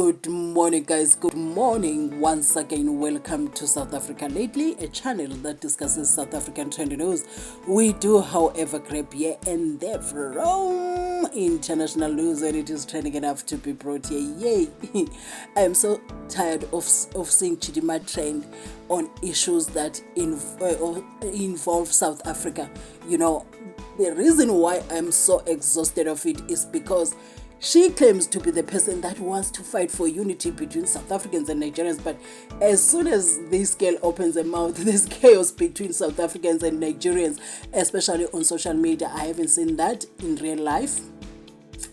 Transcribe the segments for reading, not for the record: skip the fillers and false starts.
Good morning, guys. Good morning. Once again, welcome to South Africa Lately, a channel that discusses South African trending news. We do, however, grab here and there from international news when it is trending enough to be brought here. Yay! I am so tired of seeing Chidimma trend on issues that involve South Africa. You know, the reason why I'm so exhausted of it is because she claims to be the person that wants to fight for unity between South Africans and Nigerians, but as soon as this girl opens her mouth, there's chaos between South Africans and Nigerians, especially on social media. I haven't seen that in real life.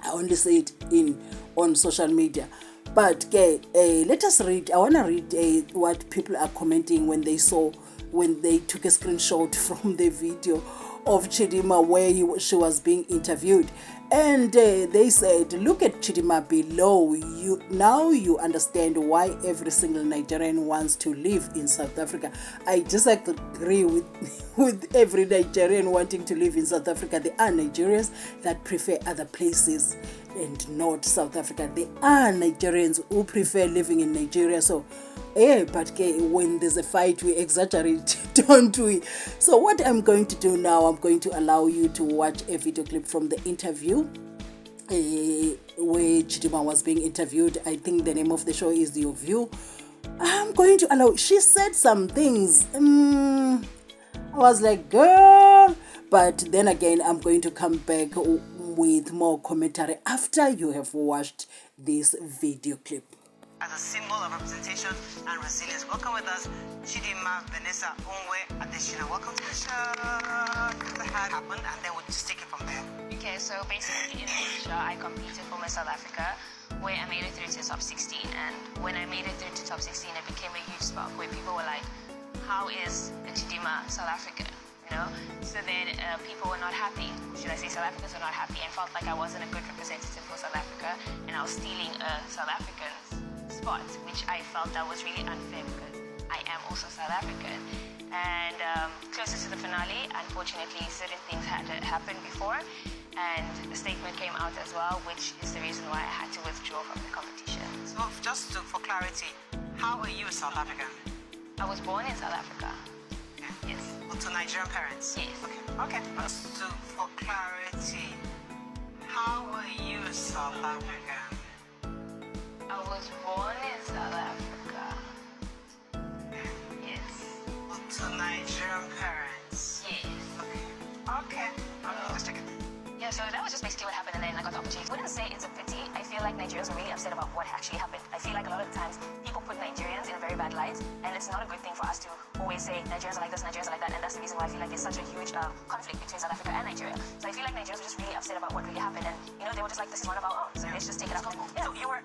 I only see it on social media. But let us read. I want to read what people are commenting when they took a screenshot from the video of Chidimma where she was being interviewed. And they said, look at Chidimma below. Now you understand why every single Nigerian wants to live in South Africa. I disagree with every Nigerian wanting to live in South Africa. There are Nigerians that prefer other places and not South Africa. There are Nigerians who prefer living in Nigeria. So but when there's a fight, we exaggerate, don't we? So what I'm going to do now, I'm going to allow you to watch a video clip from the interview where Chidimma was being interviewed. I think the name of the show is Your View. I'm going to allow, she said some things. I was like, girl. But then again, I'm going to come back with more commentary after you have watched this video clip. As a symbol of representation and resilience. Welcome with us, Chidimma Vanessa Onwe Adeshina. Welcome to the show. What happened, and then we'll just take it from there. Okay, so basically in Asia, I competed for Miss South Africa, where I made it through to top 16. And when I made it through to top 16, it became a huge spark where people were like, how is the Chidimma South African? You know? So then people were not happy. Should I say South Africans were not happy and felt like I wasn't a good representative for South Africa, and I was stealing South Africans spot, which I felt that was really unfair because I am also South African. And closer to the finale, unfortunately, certain things had happened before, and the statement came out as well, which is the reason why I had to withdraw from the competition. So for clarity, how are you a South African? I was born in South Africa. Okay. Yes. Well, to Nigerian parents? Yes. Okay. So for clarity, how are you a South African? I was born in South Africa. Yes. Well, to Nigerian parents? Yes. Okay. Let's check it. Yeah, so that was just basically what happened, and then I got the opportunity. I wouldn't say it's a pity. I feel like Nigerians are really upset about what actually happened. I feel like a lot of times people put Nigerians in a very bad light, and it's not a good thing for us to always say Nigerians are like this, Nigerians are like that, and that's the reason why I feel like there's such a huge conflict between South Africa and Nigeria. So I feel like Nigerians were just really upset about what really happened, and they were just like, this is one of our own, so let's just take it out. Yeah. So you were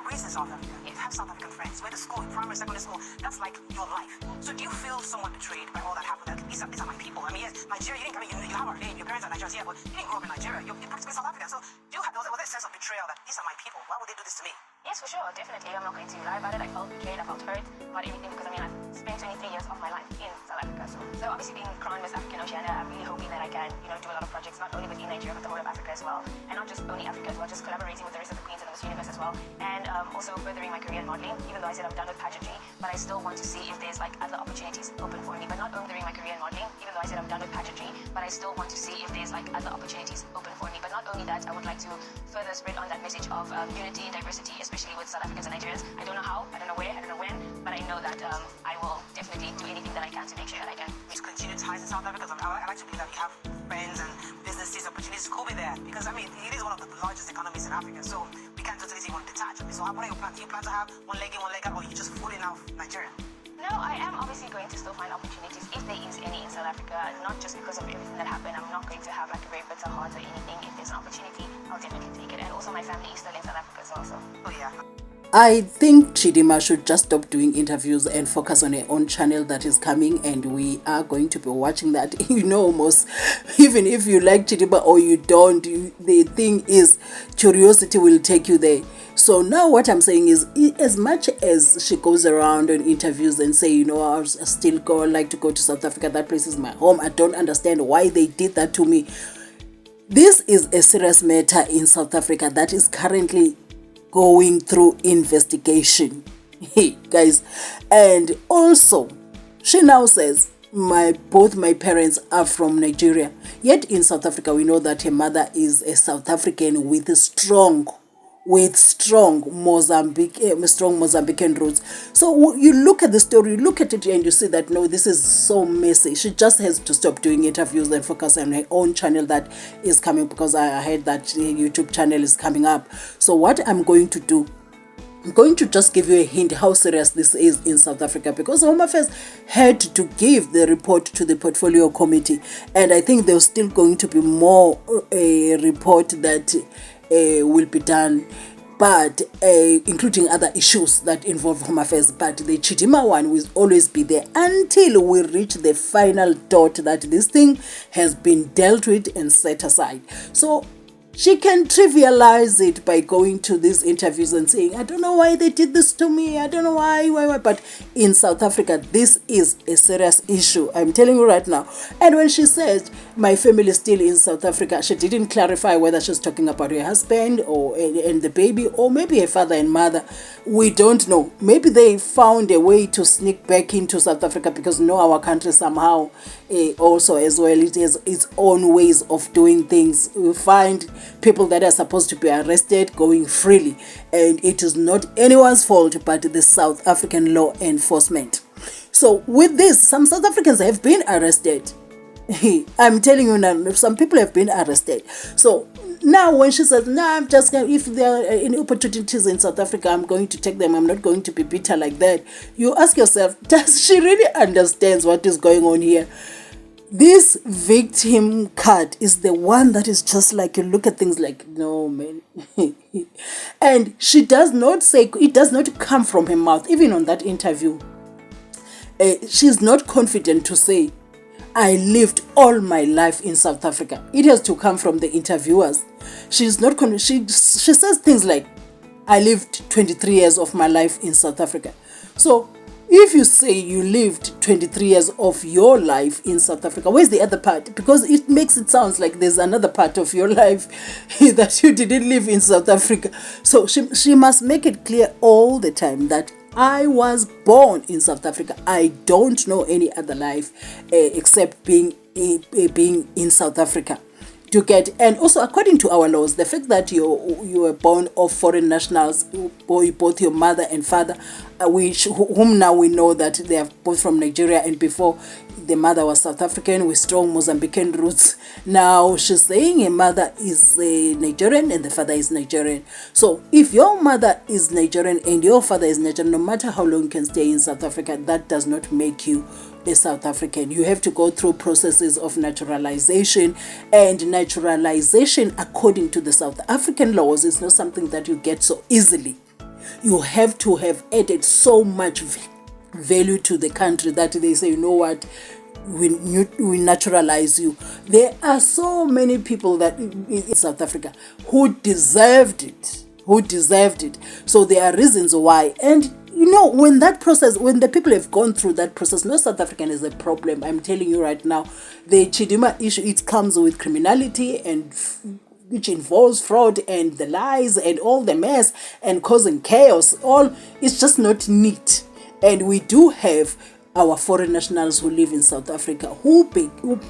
raised in South Africa. You have South African friends. Went to school, primary, secondary school. That's like your life. So do you feel somewhat betrayed by all that happened? Like, these are my people. I mean, yes, Nigeria. You have our name. Your parents are Nigerians, yeah, but you didn't grow up in Nigeria. You're practically South African. So was there a sense of betrayal that these are my people? Why would they do this to me? Yes, for sure, definitely. I'm not going to lie about it. I felt betrayed. I felt hurt about everything because I've spent 23 years of my life in South Africa. So obviously being crowned Miss African Oceania, I'm really hoping that I can, do a lot of projects, not only within Nigeria, but the whole of Africa as well. And not just only Africa as well, just collaborating with the rest of the queens of the Miss Universe as well. And also furthering my career in modeling, even though I said I'm done with pageantry, but I still want to see if there's other opportunities open for me. But not furthering my career in modeling, even though I said I'm done with pageantry, but I still want to see if there's other opportunities open for me. But not only that, I would like to further spread on that message of unity and diversity, especially with South Africans and Nigerians. I don't know how, I don't know where, I don't know when, but I know that I will definitely do anything that I can to make sure that I can. Just continue ties in South Africa. I like to believe that you have friends and businesses, opportunities could be there because it is one of the largest economies in Africa. So we can't totally say we want to detach. So what are your plans? Do you plan to have one leg in, one leg out, or you just fully now Nigeria? No, I am obviously going to still find opportunities if there is any in South Africa, not just because of everything that happened. I'm not going to have a very bitter heart or anything. If there's an opportunity, I'll definitely take it. And also my family is still in South Africa as well, so. Oh yeah. I think Chidimma should just stop doing interviews and focus on her own channel that is coming, and we are going to be watching that. Almost, even if you like Chidimma or you don't, the thing is, curiosity will take you there. So now what I'm saying is, as much as she goes around on interviews and say, I still like to go to South Africa, that place is my home, I don't understand why they did that to me. This is a serious matter in South Africa that is currently going through investigation. Hey, guys. And also, she now says, both my parents are from Nigeria. Yet in South Africa, we know that her mother is a South African with strong Mozambican roots. So you look at the story, you look at it, and you see that no, this is so messy. She just has to stop doing interviews and focus on her own channel that is coming, because I heard that YouTube channel is coming up. So what I'm going to do, I'm going to just give you a hint how serious this is in South Africa, because Home Affairs had to give the report to the Portfolio Committee, and I think there's still going to be more a report that will be done, but including other issues that involve Home Affairs. But the Chidimma one will always be there until we reach the final dot that this thing has been dealt with and set aside. So she can trivialize it by going to these interviews and saying, I don't know why they did this to me. I don't know why. But in South Africa, this is a serious issue. I'm telling you right now. And when she says, my family is still in South Africa, she didn't clarify whether she's talking about her husband and the baby, or maybe her father and mother. We don't know. Maybe they found a way to sneak back into South Africa, because our country somehow also as well, it has its own ways of doing things. We find people that are supposed to be arrested going freely, and it is not anyone's fault but the South African law enforcement. So with this, some South Africans have been arrested. I'm telling you now, some people have been arrested. So now when she says, I'm just going, if there are any opportunities in South Africa, I'm going to take them, I'm not going to be bitter like that. You ask yourself, does she really understand what is going on here? This victim card is the one that is just like, you look at things like, no, man. And she does not say, it does not come from her mouth. Even on that interview, she's not confident to say, I lived all my life in South Africa. It has to come from the interviewers. She's not she says things like, I lived 23 years of my life in South Africa. So if you say you lived 23 years of your life in South Africa, where's the other part? Because it makes it sound like there's another part of your life that you didn't live in South Africa. So she must make it clear all the time that I was born in South Africa. I don't know any other life except being in South Africa. To get, and also according to our laws, the fact that you were born of foreign nationals, both your mother and father, whom now we know that they are both from Nigeria, and before the mother was South African with strong Mozambican roots. Now she's saying her mother is Nigerian and the father is Nigerian. So if your mother is Nigerian and your father is Nigerian, no matter how long you can stay in South Africa, that does not make you a South African. You have to go through processes of naturalization, and naturalization according to the South African laws is not something that you get so easily. You have to have added so much value to the country that they say, you know what, we naturalize you. There are so many people that in South Africa who deserved it. So there are reasons why. And when that process, when the people have gone through that process, no South African is a problem. I'm telling you right now, the Chidimma issue, it comes with criminality, and which involves fraud and the lies and all the mess and causing chaos. All, it's just not neat. And we do have our foreign nationals who live in South Africa who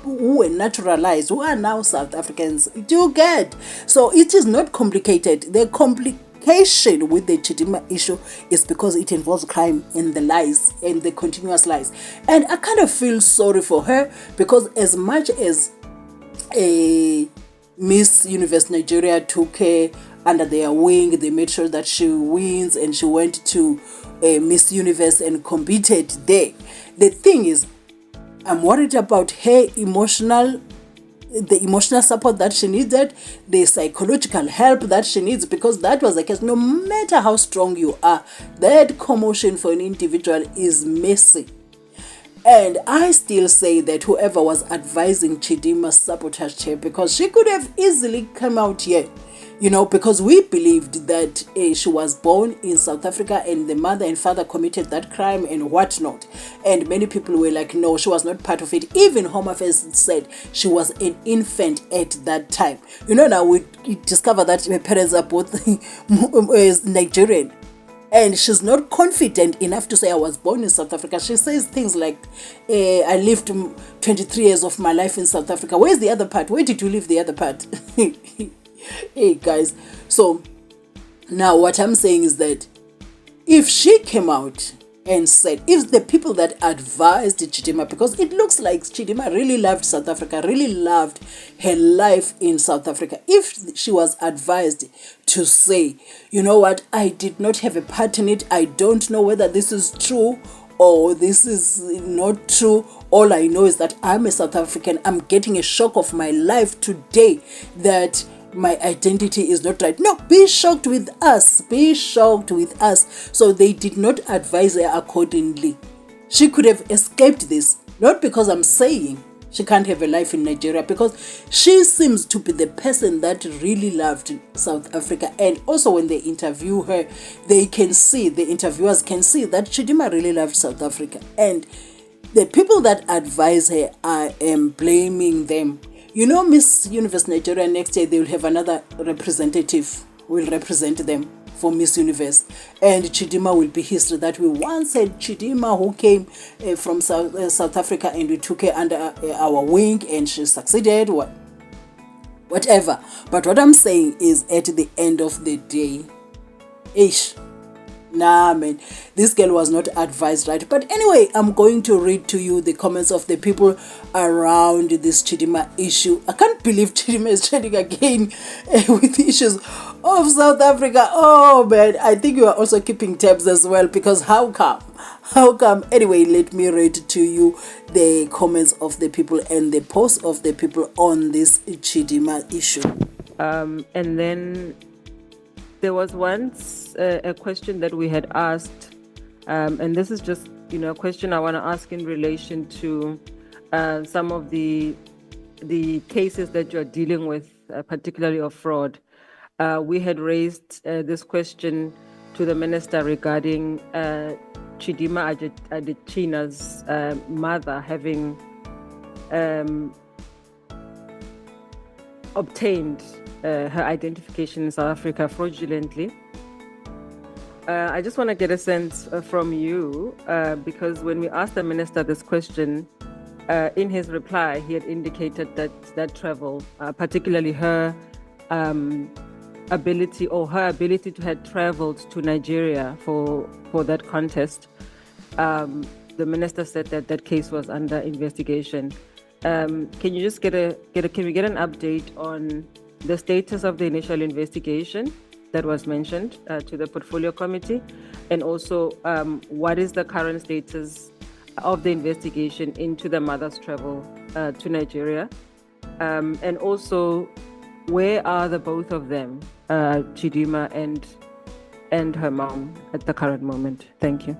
were naturalized, who are now South Africans. Do you get? So it is not complicated. The complication with the Chidimma issue is because it involves crime and the lies and the continuous lies. And I kind of feel sorry for her, because as much as a Miss Universe Nigeria took her under their wing, they made sure that she wins, and she went to Miss Universe and competed there. The thing is, I'm worried about her the emotional support that she needed, the psychological help that she needs, because that was the case. No matter how strong you are, that commotion for an individual is messy. And I still say that whoever was advising Chidimma sabotaged her, because she could have easily come out here because we believed that she was born in South Africa and the mother and father committed that crime and whatnot. And many people were like, no, she was not part of it. Even Home Affairs said she was an infant at that time. Now we discover that her parents are both Nigerian. And she's not confident enough to say I was born in South Africa. She says things like, I lived 23 years of my life in South Africa. Where's the other part? Where did you live the other part? Hey, guys. So now what I'm saying is that if she came out and said, if the people that advised Chidimma, because it looks like Chidimma really loved South Africa, really loved her life in South Africa, if she was advised to say, you know what, I did not have a part in it, I don't know whether this is true or this is not true, all I know is that I'm a South African, I'm getting a shock of my life today that my identity is not right. No, be shocked with us. Be shocked with us. So they did not advise her accordingly. She could have escaped this. Not because I'm saying she can't have a life in Nigeria, because she seems to be the person that really loved South Africa. And also when they interview her, the interviewers can see that Chidimma really loved South Africa. And the people that advise her, I am blaming them. Miss Universe Nigeria next year, they will have another representative who will represent them for Miss Universe. And Chidimma will be history that we once had Chidimma who came from South Africa and we took her under our wing and she succeeded, whatever. But what I'm saying is at the end of the day, nah, man, this girl was not advised right. But anyway, I'm going to read to you the comments of the people around this Chidimma issue. I can't believe Chidimma is trending again with issues of South Africa. Oh, man, I think you are also keeping tabs as well, because how come? Anyway, let me read to you the comments of the people and the posts of the people on this Chidimma issue. And then there was once a question that we had asked, and this is just, a question I want to ask in relation to some of the cases that you're dealing with, particularly of fraud. We had raised this question to the minister regarding Chidimma Adetshina's mother having obtained her identification in South Africa fraudulently. I just want to get a sense from you, because when we asked the minister this question, in his reply, he had indicated that travel, particularly her ability to have traveled to Nigeria for that contest, the minister said that case was under investigation. Can you just can we get an update on the status of the initial investigation that was mentioned to the portfolio committee, and also what is the current status of the investigation into the mother's travel to Nigeria, and also where are the both of them, Chidimma and her mom, at the current moment? Thank you.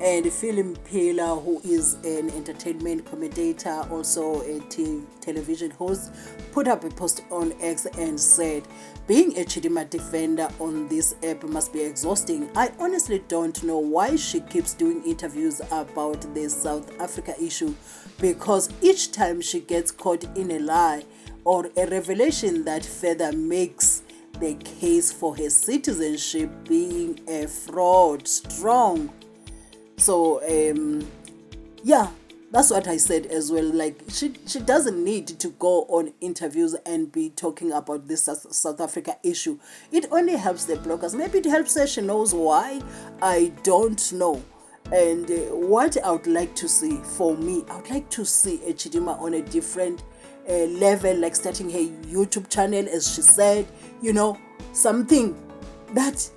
And Philip Pela, who is an entertainment commentator, also a television host, put up a post on X and said, being a Chidimma defender on this app must be exhausting. I honestly don't know why she keeps doing interviews about the South Africa issue, because each time she gets caught in a lie or a revelation that further makes the case for her citizenship being a fraud strong. So, that's what I said as well. Like, she doesn't need to go on interviews and be talking about this South Africa issue. It only helps the bloggers. Maybe it helps her. She knows why. I don't know. And what I would like to see, for me, I would like to see a Chidimma on a different level, like starting her YouTube channel, as she said, something that,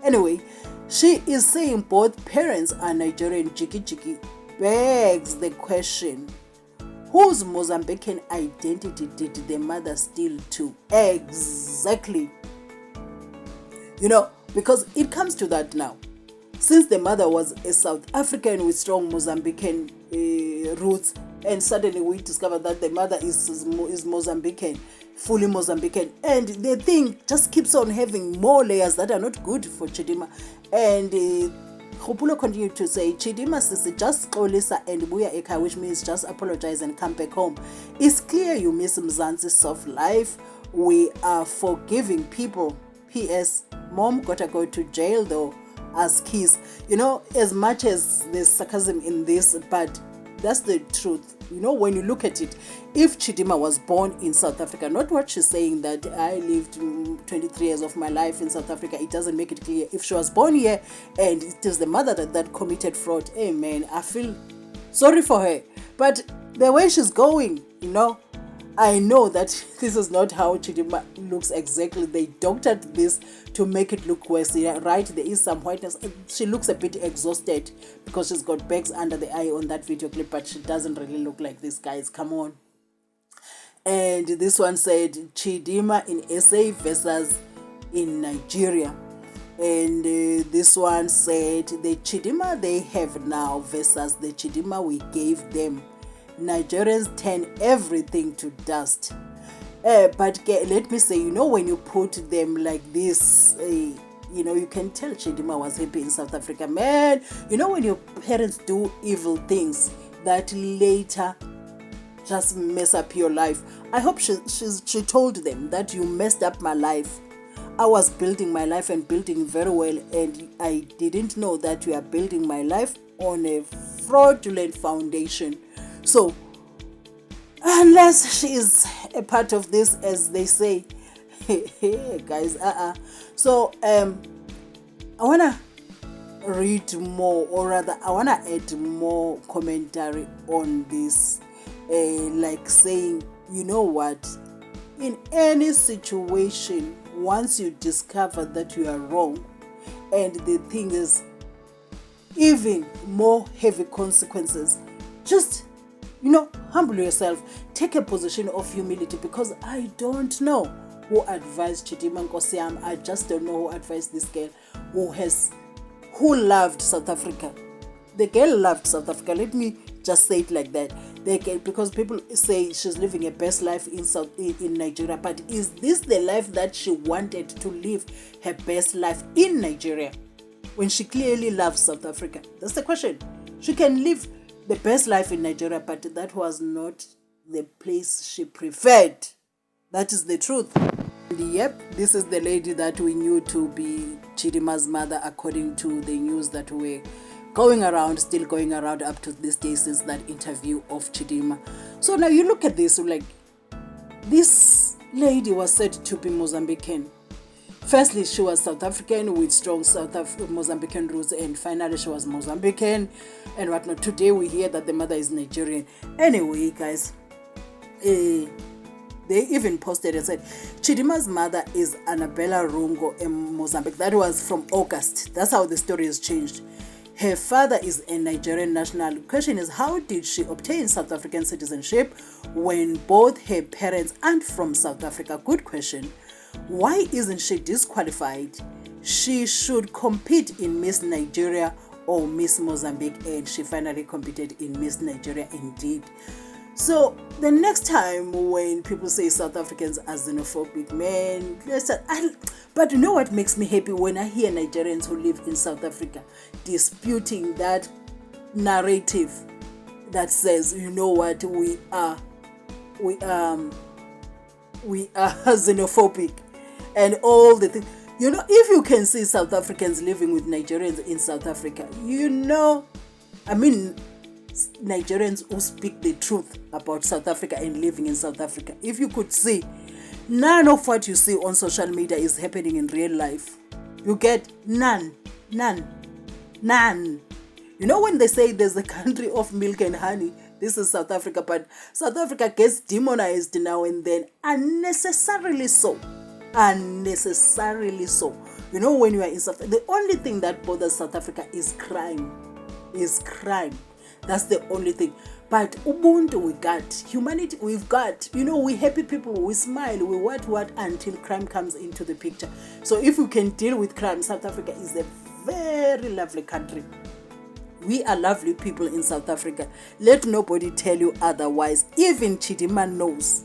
Anyway, she is saying both parents are Nigerian. Jiki begs the question, whose Mozambican identity did the mother steal to? Exactly. Because it comes to that now. Since the mother was a South African with strong Mozambican roots, and suddenly we discover that the mother is Mozambican, fully Mozambican, and the thing just keeps on having more layers that are not good for Chidimma. And Khupulo continued to say, Chidimma sisi, just xolisa and buya ekhaya, which means just apologize and come back home. It's clear you miss Mzansi's soft life. We are forgiving people. P.S. Mom gotta go to jail though, as kids. You know, as much as there's sarcasm in this, but that's the truth. You know, when you look at it, if Chidimma was born in South Africa, not what she's saying that I lived 23 years of my life in South Africa, it doesn't make it clear. If she was born here and it is the mother that committed fraud, hey man, I feel sorry for her. But the way she's going, you know, I know that this is not how Chidimma looks exactly. They doctored this to make it look worse. Yeah, right, there is some whiteness. She looks a bit exhausted because she's got bags under the eye on that video clip, but she doesn't really look like this, guys. Come on. And this one said Chidimma in SA versus in Nigeria. And this one said the Chidimma they have now versus the Chidimma we gave them. Nigerians turn everything to dust. But let me say, you know, when you put them like this, you know, you can tell Chidimma was happy in South Africa. Man, you know, when your parents do evil things that later just mess up your life. I hope she told them that you messed up my life. I was building my life and building very well, and I didn't know that you are building my life on a fraudulent foundation. So, unless she is a part of this, as they say, guys, So, I want to read more, or rather, I want to add more commentary on this. Like saying, you know what, in any situation, once you discover that you are wrong, and the thing is, even more heavy consequences, just, you know, humble yourself, take a position of humility, because I don't know who advised Chidimma Nkosiam. I just don't know who advised this girl who loved South Africa. The girl loved South Africa. Let me just say it like that. Because people say she's living a best life in Nigeria, but is this the life that she wanted to live, her best life in Nigeria, when she clearly loves South Africa? That's the question. She can live the best life in Nigeria, but that was not the place she preferred. That is the truth. And yep, this is the lady that we knew to be Chidimma's mother, according to the news that were still going around up to this day since that interview of Chidimma. So now you look at this, like, this lady was said to be Mozambican. Firstly, she was South African with strong Mozambican roots, and finally she was Mozambican and whatnot. Today we hear that the mother is Nigerian. Anyway, guys, they even posted and said Chidimma's mother is Annabella Rungo in Mozambique. That was from August. That's how the story has changed. Her father is a Nigerian national. The question is, how did she obtain South African citizenship when both her parents aren't from South Africa? Good question. Why isn't she disqualified? She should compete in Miss Nigeria or Miss Mozambique, and she finally competed in Miss Nigeria indeed. So the next time when people say South Africans are xenophobic, man, but you know what makes me happy? When I hear Nigerians who live in South Africa disputing that narrative that says, you know what, we are xenophobic and all the things. You know, if you can see South Africans living with Nigerians in South Africa, you know, I mean, Nigerians who speak the truth about South Africa and living in South Africa, if you could see, none of what you see on social media is happening in real life. You get none. You know, when they say there's a country of milk and honey, this is South Africa, but South Africa gets demonized now and then, unnecessarily so. You know, when you are in South Africa, the only thing that bothers South Africa is crime. That's the only thing. But Ubuntu we got, humanity we've got, you know, we happy people, we smile, we what until crime comes into the picture. So if we can deal with crime, South Africa is a very lovely country. We are lovely people in South Africa. Let nobody tell you otherwise. Even Chidimma knows.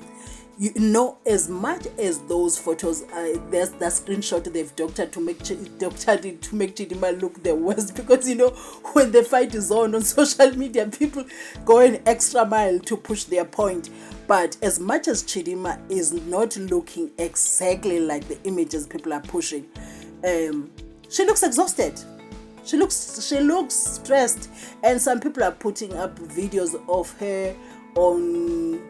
You know, as much as those photos, there's that screenshot they've doctored to make Chidimma look the worst, because you know, when the fight is on social media, people go an extra mile to push their point. But as much as Chidimma is not looking exactly like the images people are pushing, she looks exhausted. She looks stressed, and some people are putting up videos of her on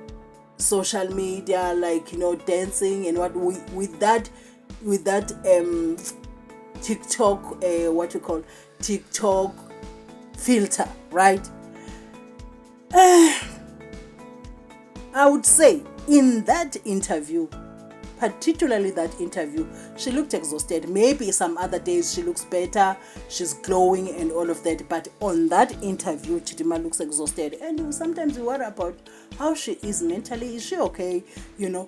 social media, like, you know, dancing and what with that TikTok, what you call TikTok filter, right? I would say in that interview, particularly that interview, she looked exhausted. Maybe some other days she looks better, she's glowing and all of that, but on that interview, Chidimma looks exhausted. And sometimes you worry about how she is mentally. Is she okay? You know,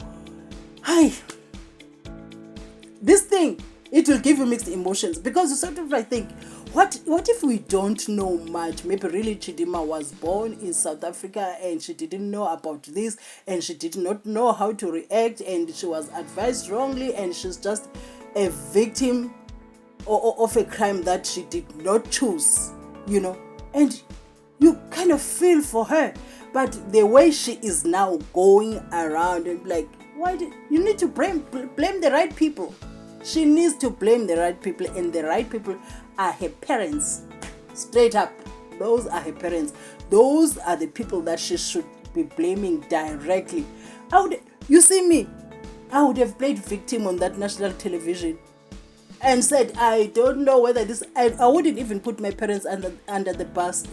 this thing, it will give you mixed emotions, because you sort of like think, what if we don't know much? Maybe really Chidimma was born in South Africa and she didn't know about this, and she did not know how to react, and she was advised wrongly, and she's just a victim of a crime that she did not choose, you know, and you kind of feel for her. But the way she is now going around and like, you need to blame the right people. She needs to blame the right people, and the right people are her parents. Straight up, those are her parents. Those are the people that she should be blaming directly. You see me, I would have played victim on that national television and said, I don't know whether this, I wouldn't even put my parents under the bus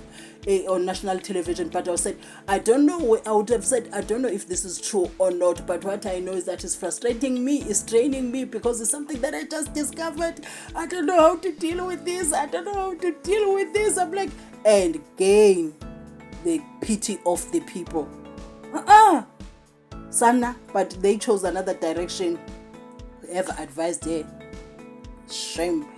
on national television, but I said, I don't know, I would have said, I don't know if this is true or not, but what I know is that it's frustrating me, it's draining me, because it's something that I just discovered. I don't know how to deal with this, I'm like, and gain the pity of the people. Sana, but they chose another direction. Whoever advised her, shame.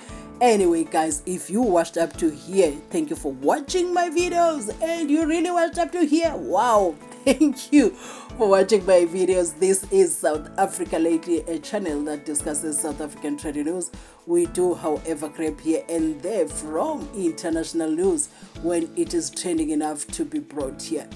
Anyway, guys, if you watched up to here, thank you for watching my videos, and you really watched up to here. Wow, thank you for watching my videos. This is South Africa Lately, a channel that discusses South African trending news. We do, however, grab here and there from international news when it is trending enough to be brought here.